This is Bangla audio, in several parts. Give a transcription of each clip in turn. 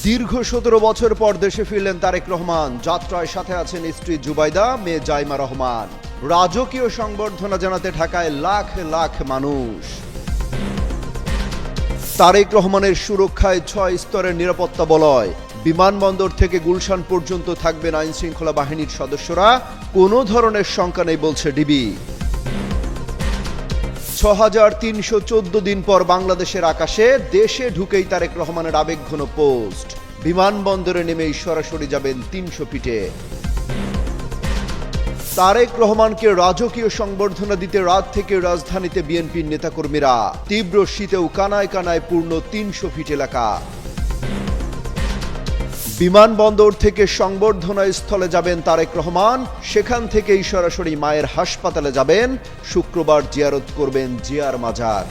দীর্ঘ ১৭ বছর পর দেশে ফিরলেন তারেক রহমান। যাত্রায় সাথে আছেন স্ত্রী জুবাইদা, মেয়ে জাইমা রহমান। রাজকীয় সংবর্ধনা জানাতে ঢাকায় লাখ লাখ মানুষ। তারেক রহমানের সুরক্ষায় ৬ স্তরের নিরাপত্তা বলয়। বিমানবন্দর থেকে গুলশান পর্যন্ত থাকবেন আইন শৃঙ্খলা বাহিনীর সদস্যরা। কোনো ধরনের শঙ্কা নেই বলছে ডিবি। ৬৩১৪ দিন পর বাংলাদেশের আকাশে দেশে ঢুকেই তারেক রহমানের আবেগঘন পোস্ট। বিমানবন্দরে নেমেই সরাসরি যাবেন ৩০০ ফিটে। তারেক রহমানকে রাজকীয় সংবর্ধনা দিতে রাত থেকে রাজধানীতে বিএনপির নেতাকর্মীরা। তীব্র শীতেও কানায় কানায় পূর্ণ ৩০০ ফিট এলাকা। বিমানবন্দর থেকে সংবর্ধনা স্থলে যাবেন তারেক রহমান। সেখান থেকেই সরাসরি মায়ের হাসপাতালে যাবেন। শুক্রবার জিয়ারত করবেন জিয়ার মাজার।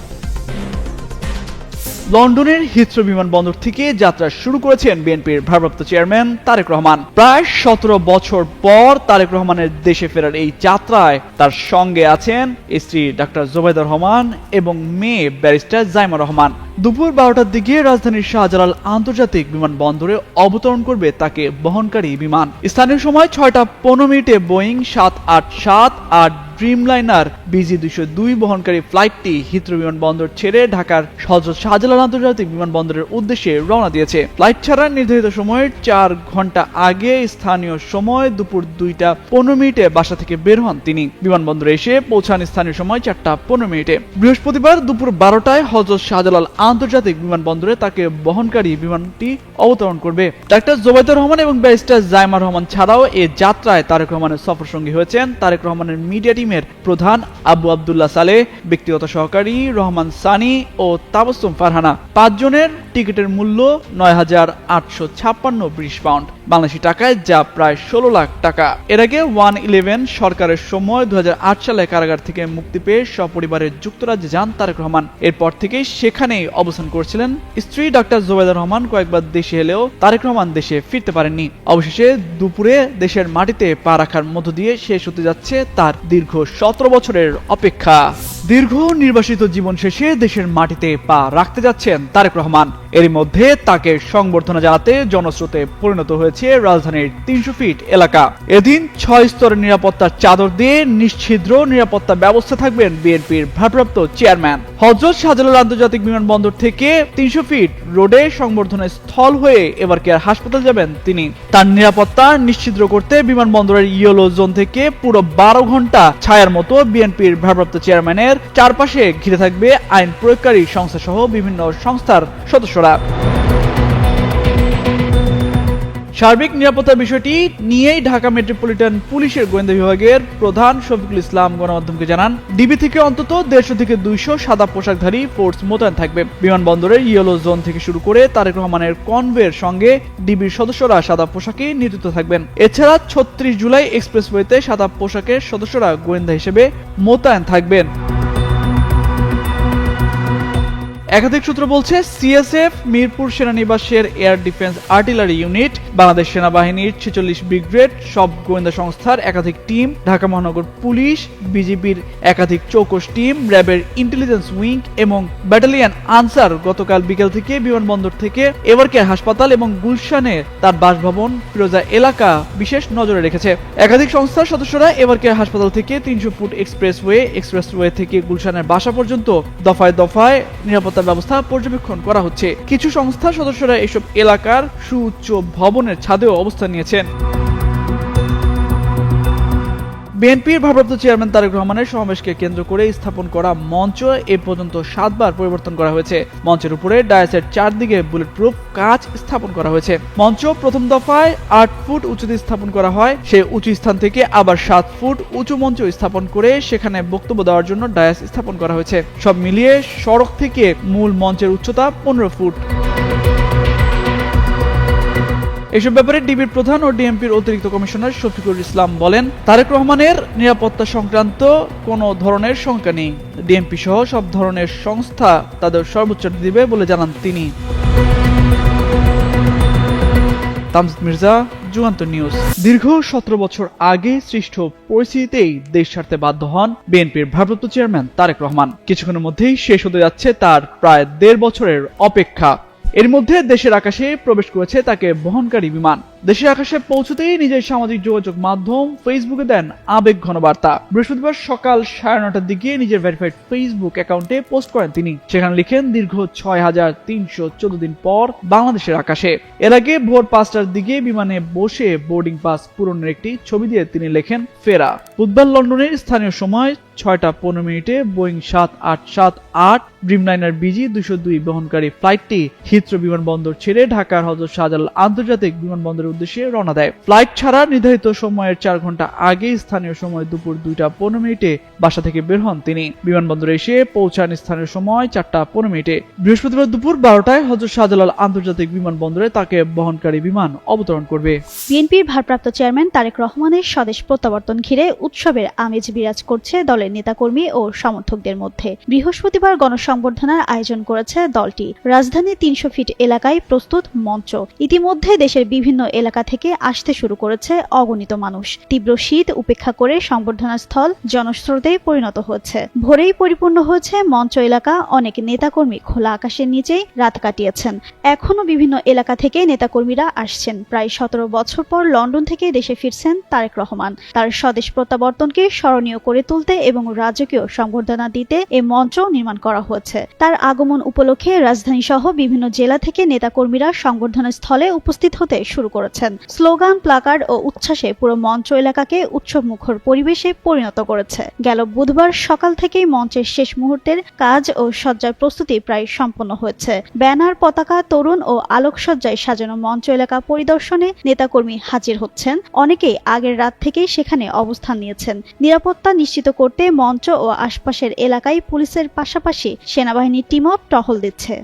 লন্ডনের হিথ্রো বিমানবন্দর থেকে যাত্রা শুরু করেছেন বিএনপির ভারপ্রাপ্ত চেয়ারম্যান তারেক রহমান। প্রায় ১৭ বছর পর তারেক রহমানের দেশে ফেরার এই যাত্রায় তার সঙ্গে আছেন স্ত্রী ডাক্তার জুবাইদা রহমান এবং মেয়ে ব্যারিস্টার জাইমা রহমান। দুপুর ১২টার দিকে রাজধানীর শাহজালাল আন্তর্জাতিক বিমানবন্দরে অবতরণ করবে তাকে বহনকারী বিমান। স্থানীয় সময় ৬টা ১৫ বোয়িং ৭৮৭ আর ড্রিমলাইনার BG-202 বহনকারী ফ্লাইটটি হিথ্রো বিমানবন্দর ছেড়ে ঢাকার হযরত শাহজালাল আন্তর্জাতিক বিমানবন্দরের উদ্দেশ্যে রওনা দিয়েছে। ফ্লাইট ছাড়ার নির্ধারিত সময়ের ৪ ঘন্টা আগে স্থানীয় সময় দুপুর ২টা ১৫ বাসা থেকে বের হন তিনি। বিমানবন্দরে এসে পৌঁছান স্থানীয় সময় ৪টা ১৫। বৃহস্পতিবার দুপুর ১২টায় হযরত শাহজালাল আন্তর্জাতিক বিমানবন্দরে তাকে বহনকারী বিমানটি অবতরণ করবে। ডাক্তার জুবাইদা রহমান এবং ব্যারিস্টার জাইমা রহমান ছাড়াও এ যাত্রায় তারেক রহমানের সফরসঙ্গী হয়েছেন তারেক রহমানের মিডিয়া টিমের প্রধান আবু আব্দুল্লাহ সালেহ, ব্যক্তিগত সহকারী রহমান সানি ও তাবাসসুম ফারহানা। ৫ জনের টিকিটের মূল্য ৯,৮৫৬ ব্রিটিশ পাউন্ড, বাংলাদেশি টাকায় যা প্রায় ১৬ লাখ টাকা। এর আগে 111 সরকারের সময় ২০০৮ সালে কারাগার থেকে মুক্তি পেয়ে সপরিবারে যুক্তরাজ্যে যান তারেক রহমান। এরপর থেকেই সেখানেই অবস্থান করছিলেন। স্ত্রী ডাক্তার জুবাইদা রহমান কয়েকবার দেশে এলেও তারেক রহমান দেশে ফিরতে পারেননি। অবশেষে দুপুরে দেশের মাটিতে পা রাখার মধ্য দিয়ে শেষ হতে যাচ্ছে তার দীর্ঘ ১৭ বছরের অপেক্ষা। দীর্ঘ নির্বাসিত জীবন শেষে দেশের মাটিতে পা রাখতে যাচ্ছেন তারেক রহমান। এরই মধ্যে তাকে সংবর্ধনা জানাতে জনস্রোতে পরিণত হয়েছে রাজধানীর ৩০০ ফিট এলাকা। এদিন ৬ স্তরের নিরাপত্তার চাদর দিয়ে নিশ্ছিদ্র নিরাপত্তা ব্যবস্থা থাকবেন বিএনপির ভারপ্রাপ্ত চেয়ারম্যান। হযরত শাহজালাল আন্তর্জাতিক বিমানবন্দর থেকে ৩০০ ফিট রোডে সংবর্ধনা স্থল হয়ে এবার কেয়ার হাসপাতাল যাবেন তিনি। তার নিরাপত্তা নিশ্ছিদ্র করতে বিমানবন্দরের ইয়েলো জোন থেকে পুরো ১২ ঘন্টা ছায়ার মতো বিএনপির ভারপ্রাপ্ত চেয়ারম্যানের চারপাশে ঘিরে থাকবে আইন প্রয়োগকারী সংস্থা সহ বিভিন্ন সংস্থার সদস্যরা। সার্বিক নিরাপত্তার বিষয়টি নিয়েই ঢাকা মেট্রোপলিটন পুলিশের গোয়েন্দা বিভাগের প্রধান শফিকুল ইসলাম গণমাধ্যমকে জানান, ডিবি থেকে অন্তত ১৫০ থেকে ২০০ সাদা পোশাকধারী ফোর্স মোতায়েন থাকবে। বিমানবন্দরের ইয়েলো জোন থেকে শুরু করে তারেক রহমানের কনভয়ের সঙ্গে ডিবির সদস্যরা সাদা পোশাকে নিয়োজিত থাকবেন। এছাড়া ৩৬ জুলাই এক্সপ্রেসওয়েতে সাদা পোশাকের সদস্যরা গোয়েন্দা হিসেবে মোতায়েন থাকবেন। একাধিক সূত্র বলছে, সিএসএফ, মিরপুর সেনানিবাসের air defence artillery unit, Bangladesh সেনাবাহিনীর ৪৬ ব্রিগেড, সব গোয়েন্দা সংস্থার একাধিক টিম, ঢাকা মহানগর পুলিশ, বিজিবির একাধিক চৌকস টিম, র্যাবের ইন্টেলিজেন্স উইং এবং ব্যাটালিয়ন আনসার গতকাল বিকেল থেকে বিমানবন্দর থেকে এভারকেয়ার হাসপাতাল এবং গুলশানে তার বাসভবন ফিরোজা এলাকা বিশেষ নজরে রেখেছে। একাধিক সংস্থার সদস্যরা এভারকেয়ার হাসপাতাল থেকে ৩০০ ফুট এক্সপ্রেসওয়ে থেকে গুলশানের বাসা পর্যন্ত দফায় দফায় নিরাপত্তা ব্যবস্থা পর্যবেক্ষণ করা হচ্ছে। কিছু সংস্থার সদস্যরা এসব এলাকার সুউচ্চ ভবনের ছাদেও অবস্থান নিয়েছেন। বিএনপির ভারপ্রাপ্ত চেয়ারম্যান তারেক রহমানের সমাবেশকে কেন্দ্র করে স্থাপন করা মঞ্চ এ পর্যন্ত ৭ বার পরিবর্তন করা হয়েছে। মঞ্চের উপরে ডায়াসের চারদিকে বুলেট প্রুফ কাচ স্থাপন করা হয়েছে। মঞ্চ প্রথম দফায় ৮ ফুট উঁচুতে স্থাপন করা হয়। সেই উঁচু স্থান থেকে আবার ৭ ফুট উঁচু মঞ্চ স্থাপন করে সেখানে বক্তব্য দেওয়ার জন্য ডায়াস স্থাপন করা হয়েছে। সব মিলিয়ে সড়ক থেকে মূল মঞ্চের উচ্চতা ১৫ ফুট। এসব ব্যাপারে ডিবির প্রধান ও ডিএমপির অতিরিক্ত কমিশনার শফিকুল ইসলাম বলেন, তারেক রহমানের নিরাপত্তা সংক্রান্ত কোনো ধরনের শঙ্কা নেই। ডিএমপি সহ সব ধরনের সংস্থা তাদের সর্বোচ্চ দিবে বলে জানান তিনি। তামজিদ মির্জা, যুগান্তর নিউজ। দীর্ঘ ১৭ বছর আগে সৃষ্ট পরিস্থিতিতেই দেশ ছাড়তে বাধ্য হন বিএনপির ভারপ্রাপ্ত চেয়ারম্যান তারেক রহমান। কিছুক্ষণের মধ্যেই শেষ হতে যাচ্ছে তার প্রায় ১.৫ বছরের অপেক্ষা। এর মধ্যে দেশের আকাশে প্রবেশ করেছে তাকে বহনকারী বিমান। দেশের আকাশে পৌঁছতেই নিজের সামাজিক যোগাযোগ মাধ্যম ফেসবুকে দেন আবেগঘন বার্তা। বৃহস্পতিবার সকাল 9:30টার দিকে নিজের ভেরিফাইড ফেসবুক অ্যাকাউন্টে পোস্ট করেন তিনি। সেখানে লিখেন, দীর্ঘ 6314 দিন পর বাংলাদেশের আকাশে। এর আগে ভোর 5টার দিকে বিমানে বসে বোর্ডিং পাস পূরণের একটি ছবি দিয়ে তিনি লেখেন ফেরা। বুধবার লন্ডনের স্থানীয় সময় 6টা 15 বোয়িং 7878 ড্রিমলাইনার BG-202 বহনকারী ফ্লাইটটি হিথ্রো বিমানবন্দর ছেড়ে ঢাকার হযরত শাহজালাল আন্তর্জাতিক বিমানবন্দরের উদ্দেশ্যে রওনা দেয়। ফ্লাইট ছাড়া নির্ধারিত সময়ের 4 ঘন্টা আগে স্থানীয় সময় দুপুর 2টা 15 বাসা থেকে বের হন তিনি। বিমানবন্দরে এসে পৌঁছান স্থানীয় সময় 4টা 15। বৃহস্পতিবার দুপুর 12টায় হযরত শাহজালাল আন্তর্জাতিক বিমানবন্দরে তাকে বহনকারী বিমান অবতরণ করবে। বিএনপির ভারপ্রাপ্ত চেয়ারম্যান তারেক রহমানের স্বদেশ প্রত্যাবর্তন ঘিরে উৎসবের আমেজ বিরাজ করছে দলের নেতাকর্মী ও সমর্থকদের মধ্যে। বৃহস্পতিবার গণসংবর্ধনার আয়োজন করেছে দলটি। রাজধানীর 300 ফিট এলাকায় প্রস্তুত মঞ্চ। ইতিমধ্যে দেশের বিভিন্ন এলাকা থেকে আসতে শুরু করেছে অগণিত মানুষ। তীব্র শীত উপেক্ষা করে সংবর্ধনা স্থল জনস্রোতে পরিণত হয়েছে। ভোরেই পরিপূর্ণ হয়েছে মঞ্চ এলাকা। অনেক নেতাকর্মী খোলা আকাশের নিচেই রাত কাটিয়েছেন। এখনো বিভিন্ন এলাকা থেকে নেতাকর্মীরা আসছেন। প্রায় 17 বছর পর লন্ডন থেকে দেশে ফিরছেন তারেক রহমান। তার স্বদেশ প্রত্যাবর্তনকে স্মরণীয় করে তুলতে এবং রাজকীয় সংবর্ধনা দিতে এ মঞ্চ নির্মাণ করা হয়েছে। তার আগমন উপলক্ষে রাজধানী সহ বিভিন্ন জেলা থেকে নেতাকর্মীরা সংবর্ধনা স্থলে উপস্থিত হতে শুরু করেছেন। স্লোগান, প্লাকার্ড ও উচ্ছ্বাসে পুরো মঞ্চ এলাকাকে উৎসবমুখর পরিবেশে পরিণত করেছে। গেল বুধবার সকাল থেকেই মঞ্চের শেষ মুহূর্তের কাজ ও সজ্জার প্রস্তুতি প্রায় সম্পন্ন হয়েছে। ব্যানার, পতাকা, তরুণ ও আলোকসজ্জায় সাজানো মঞ্চ এলাকা পরিদর্শনে নেতাকর্মী হাজির হচ্ছেন। অনেকেই আগের রাত থেকেই সেখানে অবস্থান নিয়েছেন। নিরাপত্তা নিশ্চিত করতে মঞ্চ ও আশপাশের এলাকায় পুলিশের পাশাপাশি সেনাবাহিনীর টিমও টহল দিচ্ছে।